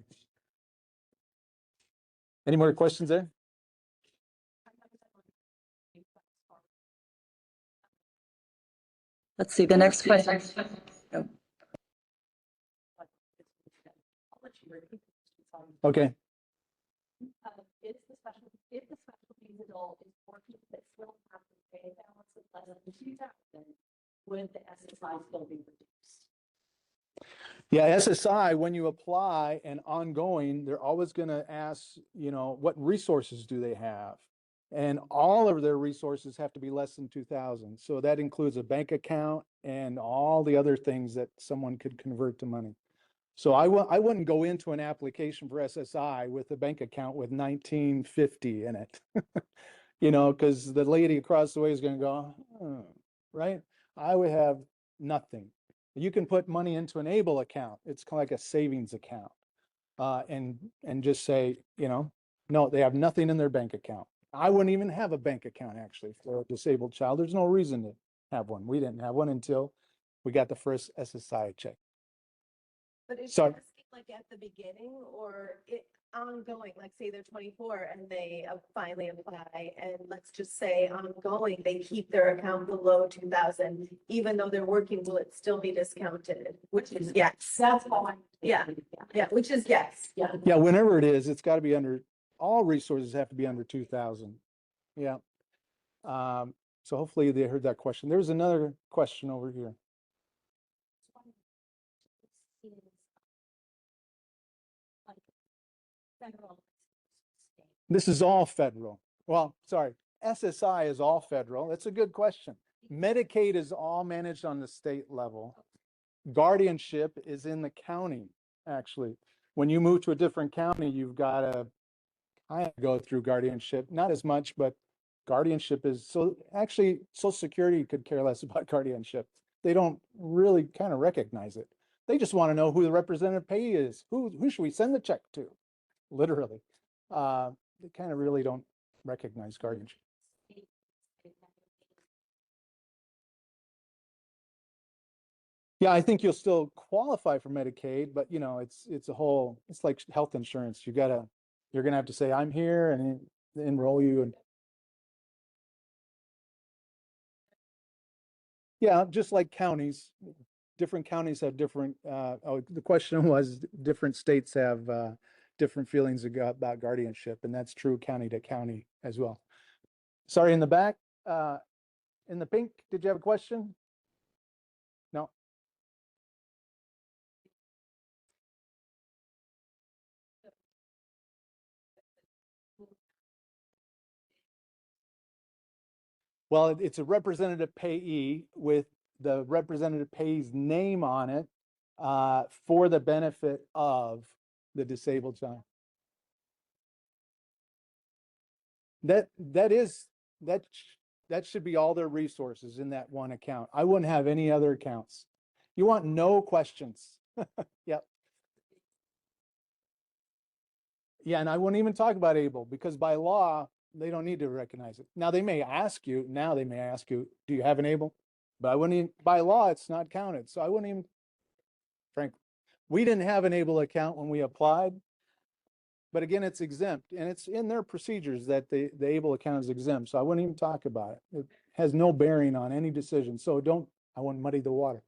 Any more questions there? Let's see, the next question. Oh, Okay. If the special needs adult is working but still have to pay a balance of less than 2,000, would the SSI still be reduced? Yeah, SSI, when you apply and ongoing, they're always going to ask, what resources do they have? And all of their resources have to be less than 2,000. So that includes a bank account and all the other things that someone could convert to money. So I wouldn't go into an application for SSI with a bank account with 1950 in it, because the lady across the way is going to go, oh, right? I would have nothing. You can put money into an ABLE account. It's kind of like a savings account, and just say, no, they have nothing in their bank account. I wouldn't even have a bank account actually for a disabled child. There's no reason to have one. We didn't have one until we got the first SSI check. But if Sorry. like at the beginning or it ongoing, like say they're 24 and they finally apply and let's just say ongoing, they keep their account below 2,000, even though they're working, will it still be discounted? Which is yes. That's how I. Yeah. Yeah, which is yes. Yeah. Yeah, whenever it is, it's got to be under, all resources have to be under 2,000. Yeah. So hopefully they heard that question. There's another question over here. This is all federal. Well, sorry, SSI is all federal. That's a good question. Medicaid is all managed on the state level. Guardianship is in the county, actually. When you move to a different county, you've got to kind of go through guardianship, not as much, but guardianship is, so actually Social Security could care less about guardianship. They don't really kind of recognize it. They just want to know who the representative payee is. Who should we send the check to? Literally. They kind of really don't recognize guardianship. Yeah, I think you'll still qualify for Medicaid, but you know, it's a whole, it's like health insurance. You're gonna have to say, I'm here and enroll you. And yeah, just like counties, different counties have different, the question was different states have different feelings about guardianship, and that's true county to county as well. Sorry, in the back, in the pink, did you have a question? No. Well, it's a representative payee with the representative payee's name on it for the benefit of the disabled child. That should be all their resources in that one account. I wouldn't have any other accounts. You want no questions. Yep. Yeah, and I wouldn't even talk about ABLE because by law, they don't need to recognize it. Now they may ask you, do you have an ABLE? But I wouldn't even, by law, it's not counted. So I wouldn't even, frankly, we didn't have an ABLE account when we applied. But again, it's exempt and it's in their procedures that the ABLE account is exempt. So I wouldn't even talk about it. It has no bearing on any decision. So I wouldn't muddy the water.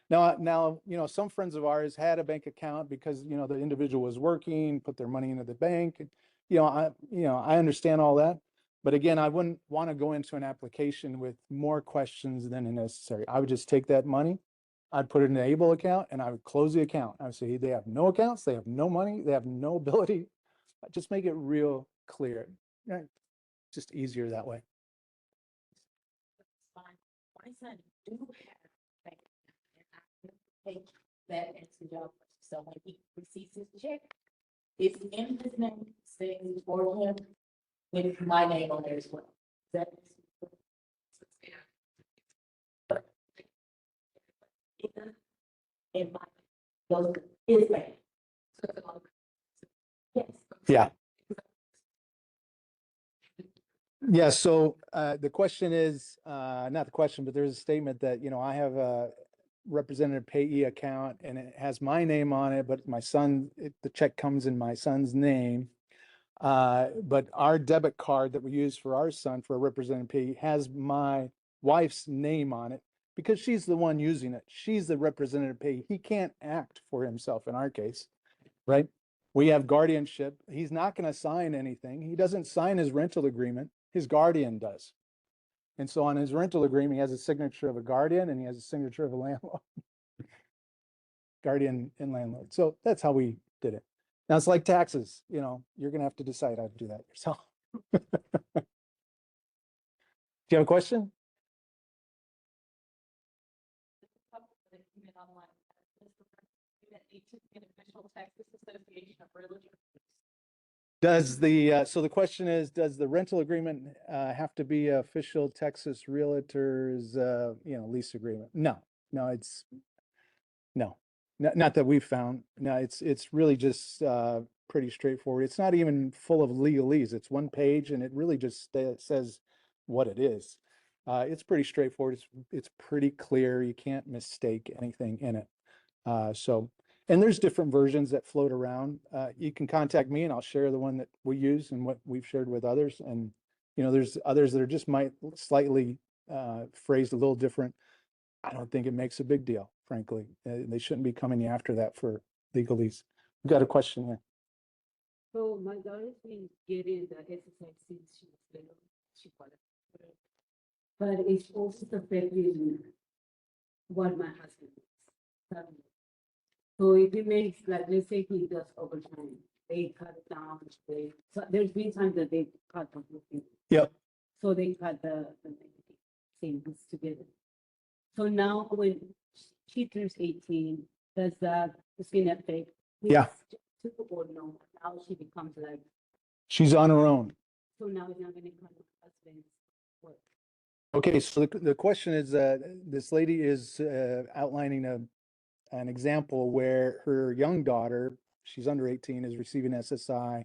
Now, you know, some friends of ours had a bank account because, you know, the individual was working, put their money into the bank. And, I understand all that. But again, I wouldn't want to go into an application with more questions than necessary. I would just take that money, I'd put it in an ABLE account and I would close the account. I would say, they have no accounts, they have no money, they have no ability. Just make it real clear. Right? Just easier that way. My son do have bank account, and I take that into job. So when he receives his check, it's in his name, saying for him, with my name on there as well. That in my those is bank. Yes. Yeah. Yeah, so the question is, not the question, but there's a statement that, I have a representative payee account and it has my name on it, but my son, the check comes in my son's name. But our debit card that we use for our son for a representative payee has my wife's name on it because she's the one using it. She's the representative payee. He can't act for himself in our case, right? We have guardianship. He's not going to sign anything. He doesn't sign his rental agreement. His guardian does. And so on his rental agreement, he has a signature of a guardian and he has a signature of a landlord. Guardian and landlord. So that's how we did it. Now it's like taxes, you're going to have to decide how to do that yourself. Do you have a question? Does so the question is, does the rental agreement have to be official Texas Realtors, lease agreement? No, not that we've found. No, it's really just pretty straightforward. It's not even full of legalese. It's one page and it really just says what it is. It's pretty straightforward. It's pretty clear. You can't mistake anything in it. And there's different versions that float around. You can contact me and I'll share the one that we use and what we've shared with others. And, you know, there's others that are just might slightly phrased a little different. I don't think it makes a big deal, frankly. They shouldn't be coming after that for legalese. We've got a question here. So my daughter's been getting the exercise since she was little. She got it. But it's also affecting what my husband is. So if it makes, like, let's say he does overtime, they cut it down. So there's been times that they cut completely. Yep. So they cut the things together. So now when she turns 18, does that skin affect? Yeah. his too, or no? Now she becomes like, She's on her own. so now it's not gonna cut my husband's work. Okay, so the question is, this lady is outlining an example where her young daughter, she's under 18, is receiving SSI,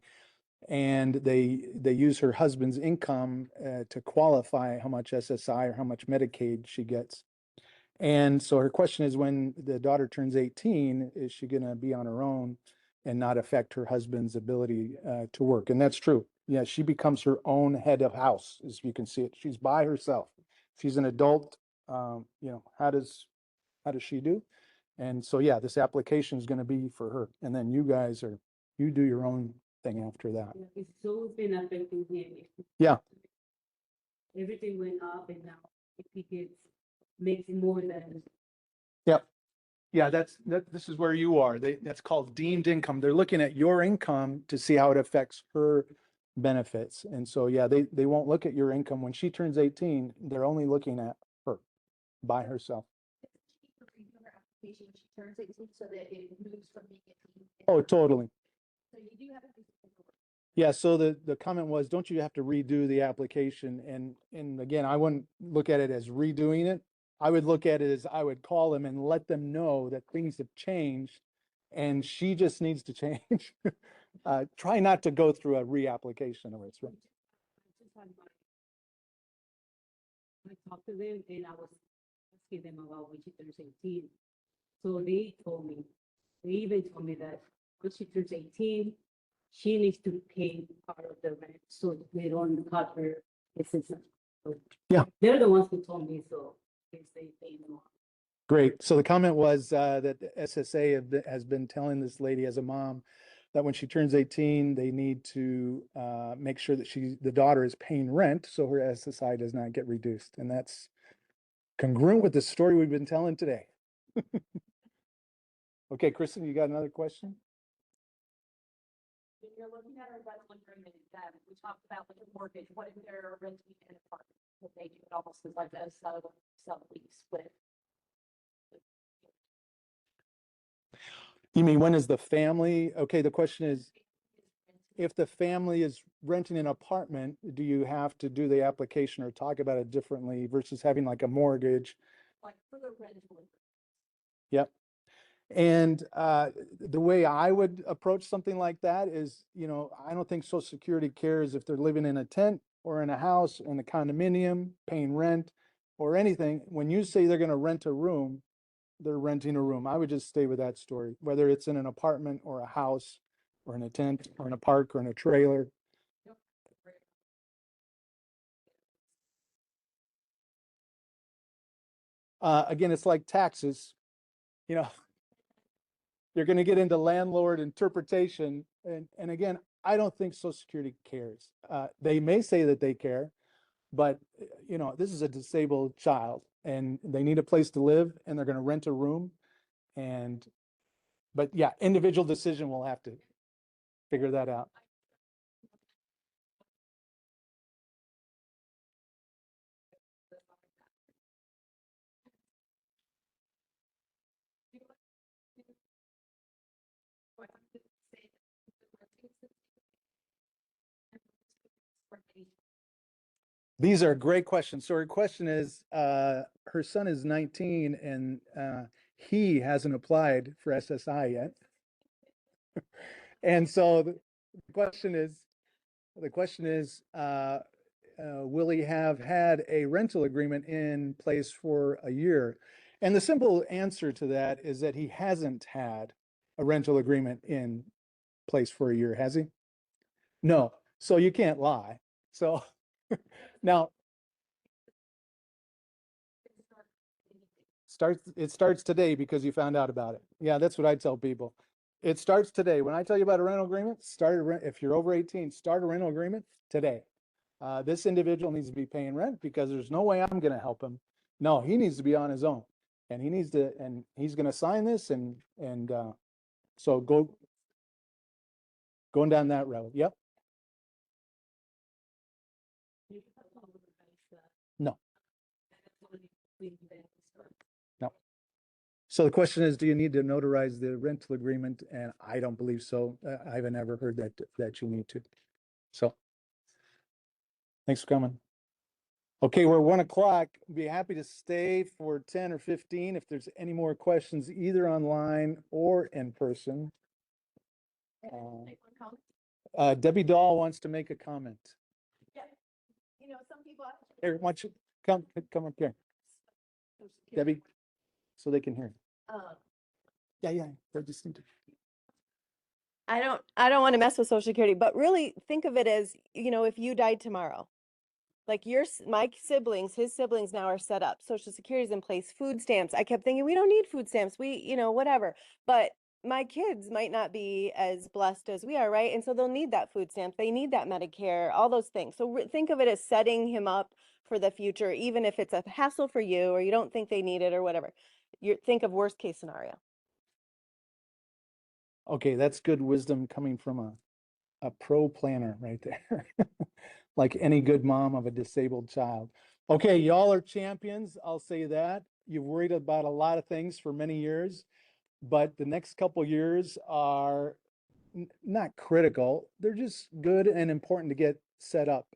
and they use her husband's income to qualify how much SSI or how much Medicaid she gets. And so her question is, when the daughter turns 18, is she going to be on her own and not affect her husband's ability to work? And that's true. Yeah, she becomes her own head of house, as you can see it. She's by herself. She's an adult. You know, how does she do? And so, yeah, this application is going to be for her. And then you do your own thing after that. Yeah, it's so been affecting him. Yeah. Everything went up, and now if he gets, makes more than. Yeah, this is where you are. That's called deemed income. They're looking at your income to see how it affects her benefits. And so, yeah, they won't look at your income. When she turns 18, they're only looking at her by herself. Application when she turns 18 so that it moves from being a teen. Oh, totally. So you do have to do some paperwork. Yeah, so the comment was, don't you have to redo the application? And again, I wouldn't look at it as redoing it. I would look at it as I would call them and let them know that things have changed and she just needs to change. Try not to go through a reapplication of it. I talked to them and I was asking them about when she turns 18. So they even told me that when she turns 18, she needs to pay part of the rent so they don't cut her assistance. So Yeah. They're the ones who told me, so they pay more. Great. So the comment was that the SSA has been telling this lady as a mom that when she turns 18, they need to make sure that the daughter is paying rent so her SSI does not get reduced. And that's congruent with the story we've been telling today. Okay, Kristen, you got another question? When you're looking at our rental agreement, we talked about with the mortgage, what if they're renting an apartment? Would they do it almost as like a sub-lease with? You mean when is the family? Okay, the question is, if the family is renting an apartment, do you have to do the application or talk about it differently versus having like a mortgage? Like for the rental. Yep. And the way I would approach something like that is, you know, I don't think Social Security cares if they're living in a tent or in a house, in a condominium, paying rent or anything. When you say they're going to rent a room, they're renting a room. I would just stay with that story, whether it's in an apartment or a house or in a tent or in a park or in a trailer. Again, it's like taxes, you know, you're going to get into landlord interpretation. And again, I don't think Social Security cares. They may say that they care, but you know, this is a disabled child and they need a place to live and they're going to rent a room. But yeah, individual decision, we'll have to figure that out. These are great questions. So her question is, her son is 19 and he hasn't applied for SSI yet. And so the question is, will he have had a rental agreement in place for a year? And the simple answer to that is that he hasn't had. a rental agreement in place for a year, has he? No, so you can't lie. So now it starts today because you found out about it. Yeah, that's what I tell people. It starts today. When I tell you about a rental agreement, if you're over 18, start a rental agreement today. This individual needs to be paying rent because there's no way I'm gonna help him. No, he needs to be on his own. And he's gonna sign this so going down that road. Yep. No. No. So the question is, do you need to notarize the rental agreement? And I don't believe so. I haven't ever heard that you need to. So thanks for coming. Okay, we're 1 o'clock. Be happy to stay for 10 or 15 if there's any more questions, either online or in person. Debbie Dahl wants to make a comment. Yeah. You know, some people. Here, why don't you come up here, Debbie, so they can hear. Yeah, they just need to. I don't want to mess with Social Security, but really think of it as, you know, if you died tomorrow, like my siblings, his siblings now are set up. Social Security's in place, food stamps. I kept thinking we don't need food stamps. Whatever. But my kids might not be as blessed as we are, right? And so they'll need that food stamp. They need that Medicare, all those things. So think of it as setting him up for the future, even if it's a hassle for you or you don't think they need it or whatever. Think of worst case scenario. Okay, that's good wisdom coming from a pro planner right there. Like any good mom of a disabled child. Okay, y'all are champions. I'll say that. You've worried about a lot of things for many years, but the next couple years are not critical. They're just good and important to get set up.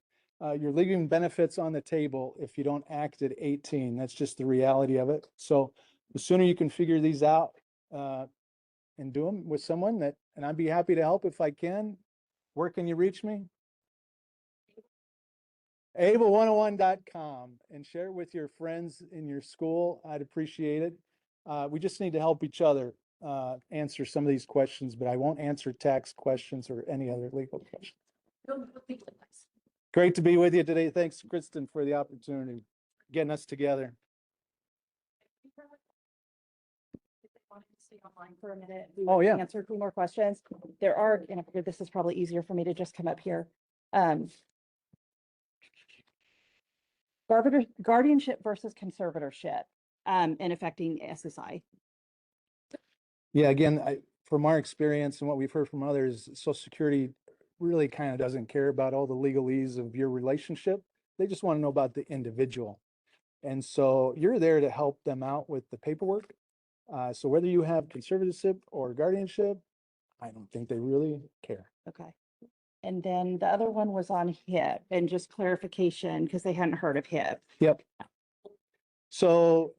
You're leaving benefits on the table if you don't act at 18. That's just the reality of it. So the sooner you can figure these out, and do them with someone and I'd be happy to help if I can. Where can you reach me? able101.com and share it with your friends in your school. I'd appreciate it. We just need to help each other answer some of these questions, but I won't answer tax questions or any other legal questions. Great to be with you today. Thanks, Kristen, for the opportunity, getting us together. Stay online for a minute. Oh, yeah. Answer a few more questions. There are, and I figured this is probably easier for me to just come up here. Guardianship versus conservatorship, and affecting SSI. Yeah, again, from our experience and what we've heard from others, Social Security really kind of doesn't care about all the legalese of your relationship. They just want to know about the individual. And so you're there to help them out with the paperwork. So whether you have conservatorship or guardianship, I don't think they really care. Okay. And then the other one was on HIP, and just clarification, because they hadn't heard of HIP. Yep. So,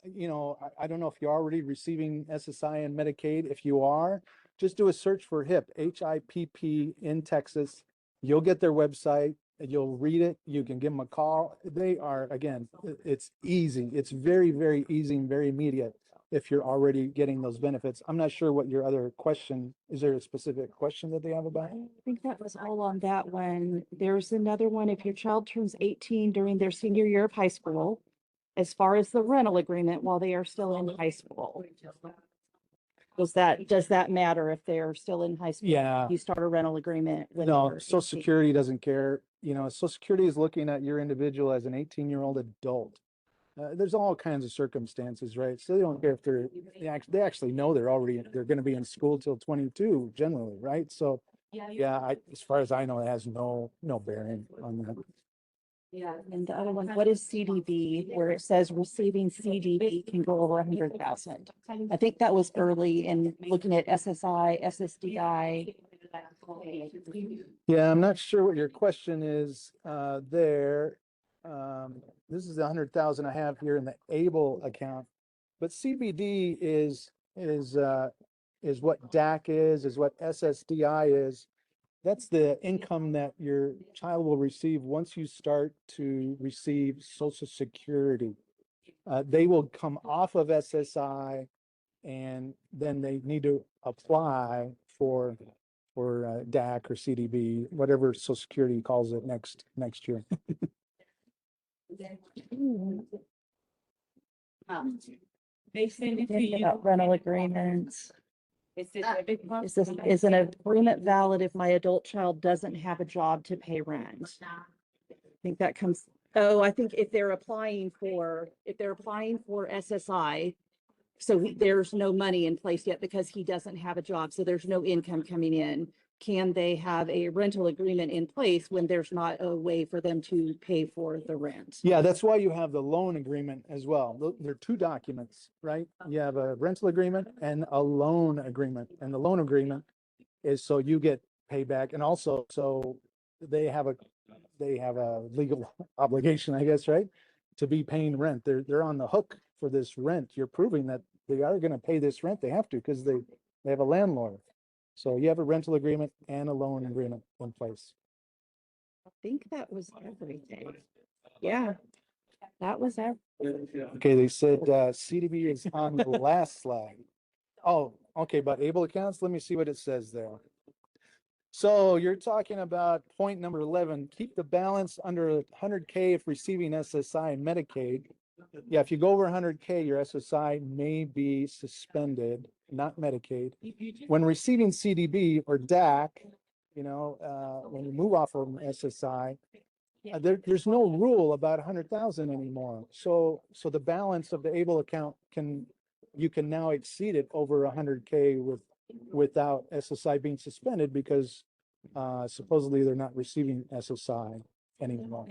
I don't know if you're already receiving SSI and Medicaid. If you are, just do a search for HIP, HIPP in Texas. You'll get their website and you'll read it. You can give them a call. They are, again, it's easy. It's very, very easy and very immediate if you're already getting those benefits. I'm not sure what your other question, is there a specific question that they have about it? I think that was all on that one. There's another one. If your child turns 18 during their senior year of high school, as far as the rental agreement while they are still in high school. Does that matter if they're still in high school? Yeah. You start a rental agreement when No, they're Social 18. Security doesn't care. Social Security is looking at your individual as an 18-year-old adult. There's all kinds of circumstances, right? So they don't care if they actually know they're going to be in school till 22 generally, right? So yeah, as far as I know, it has no bearing on that. Yeah, and the other one, what is CDB, where it says receiving CDB can go over 100,000? I think that was early in looking at SSI, SSDI. Yeah, I'm not sure what your question is there. This is 100,000 I have here in the ABLE account, but CBD is what DAC is what SSDI is. That's the income that your child will receive once you start to receive Social Security. They will come off of SSI and then they need to apply for DAC or CDB, whatever Social Security calls it next year. They send it to Thinking you. about rental agreements. Is this a big one? Is an agreement valid if my adult child doesn't have a job to pay rent? I think that comes, I think if they're applying for SSI, so there's no money in place yet because he doesn't have a job, so there's no income coming in. Can they have a rental agreement in place when there's not a way for them to pay for the rent? Yeah, that's why you have the loan agreement as well. They're two documents, right? You have a rental agreement and a loan agreement. And the loan agreement is so you get payback, and also so they have a legal obligation, I guess, right? To be paying rent. They're on the hook for this rent. You're proving that they are going to pay this rent. They have to because they have a landlord. So you have a rental agreement and a loan agreement in place. I think that was everything. Yeah, that was everything. Okay, they said CDB is on the last slide. Oh, okay, but able accounts, let me see what it says there. So you're talking about point number 11, keep the balance under 100K if receiving SSI and Medicaid. Yeah, if you go over 100K, your SSI may be suspended, not Medicaid. When receiving CDB or DAC, when you move off of SSI, there's no rule about 100,000 anymore. So the balance of the able account you can now exceed it over 100K without SSI being suspended because supposedly they're not receiving SSI anymore.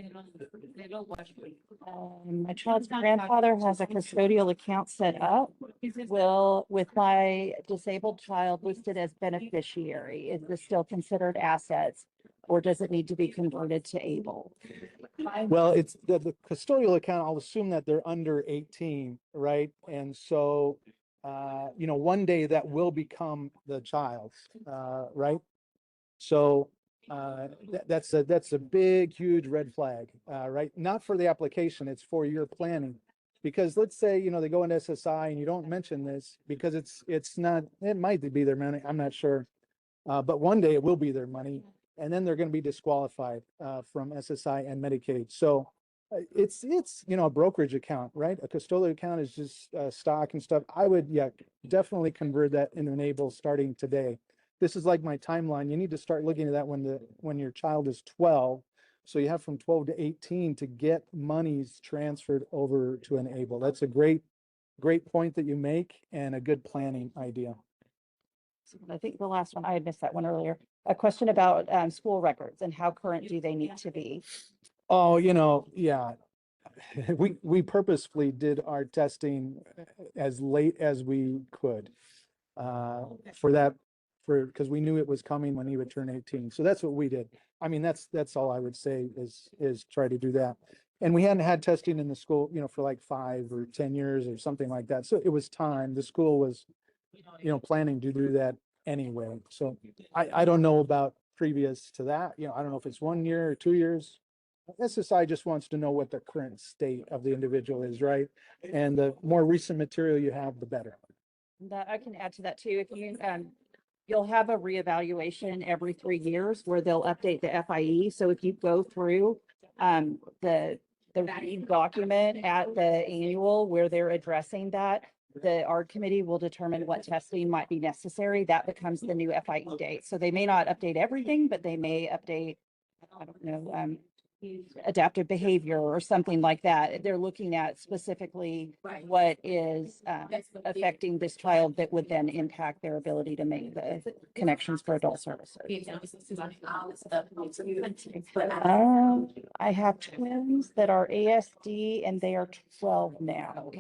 My child's grandfather has a custodial account set up. With my disabled child listed as beneficiary, is this still considered assets? Or does it need to be converted to able? Well, it's the custodial account. I'll assume that they're under 18, right? And so, one day that will become the child's, right? So that's a big, huge red flag, right? Not for the application, it's for your planning. Because let's say, they go into SSI and you don't mention this because it's not, it might be their money, I'm not sure. But one day it will be their money. And then they're going to be disqualified from SSI and Medicaid. So it's a brokerage account, right? A custodial account is just stock and stuff. I would, definitely convert that into an able starting today. This is like my timeline. You need to start looking at that when your child is 12. So you have from 12 to 18 to get monies transferred over to an able. That's a great point that you make and a good planning idea. I think the last one, I had missed that one earlier. A question about school records and how current do they need to be? Oh, yeah. We purposefully did our testing as late as we could because we knew it was coming when he would turn 18. So that's what we did. I mean, that's all I would say is try to do that. And we hadn't had testing in the school, for like 5 or 10 years or something like that. So it was time. The school was, planning to do that anyway. So I don't know about previous to that. I don't know if it's 1 year or 2 years. SSI just wants to know what the current state of the individual is, right? And the more recent material you have, the better. That I can add to that too. If you you'll have a reevaluation every 3 years where they'll update the FIE. So if you go through the read document at the annual where they're addressing that, the ARD committee will determine what testing might be necessary. That becomes the new FIE date. So they may not update everything, but they may update, I don't know, adaptive behavior or something like that. They're looking at specifically what is affecting this child that would then impact their ability to make the connections for adult services. I have twins that are ASD and they are 12 now.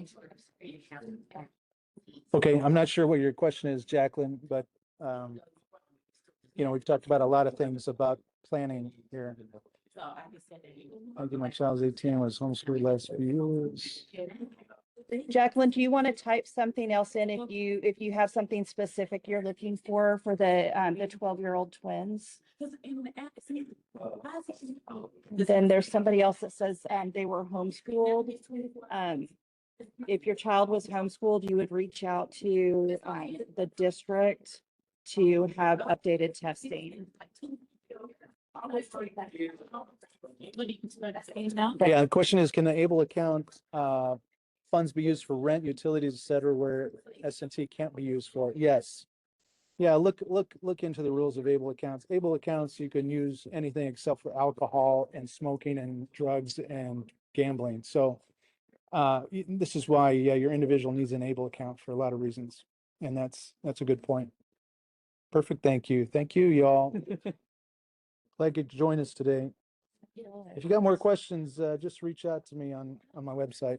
Okay, I'm not sure what your question is, Jacqueline, but we've talked about a lot of things about planning here. I think my child's 18, was homeschooled last few years. Jacqueline, do you want to type something else in if you have something specific you're looking for the 12-year-old twins? Then there's somebody else that says they were homeschooled. if your child was homeschooled, you would reach out to the district to have updated testing. Yeah, the question is, can the able account, funds be used for rent, utilities, et cetera, where S&T can't be used for? Yes. Yeah, look into the rules of able accounts. Able accounts, you can use anything except for alcohol and smoking and drugs and gambling. So this is why, yeah, your individual needs an able account for a lot of reasons. And that's a good point. Perfect. Thank you. Thank you, y'all. Glad you could join us today. If you got more questions, just reach out to me on my website.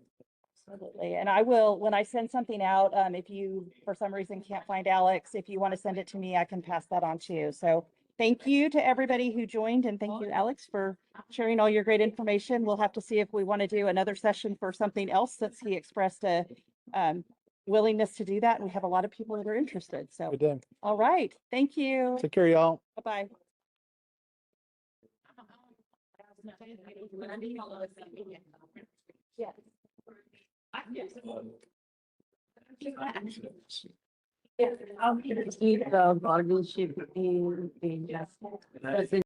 Absolutely. And I will, when I send something out, if you, for some reason, can't find Alex, if you want to send it to me, I can pass that on to you. So thank you to everybody who joined, and thank you, Alex, for sharing all your great information. We'll have to see if we want to do another session for something else, since he expressed a willingness to do that. And we have a lot of people that are interested. So, Good day. all right. Thank you. Take care, y'all. Bye-bye. Yes. If the partnership in just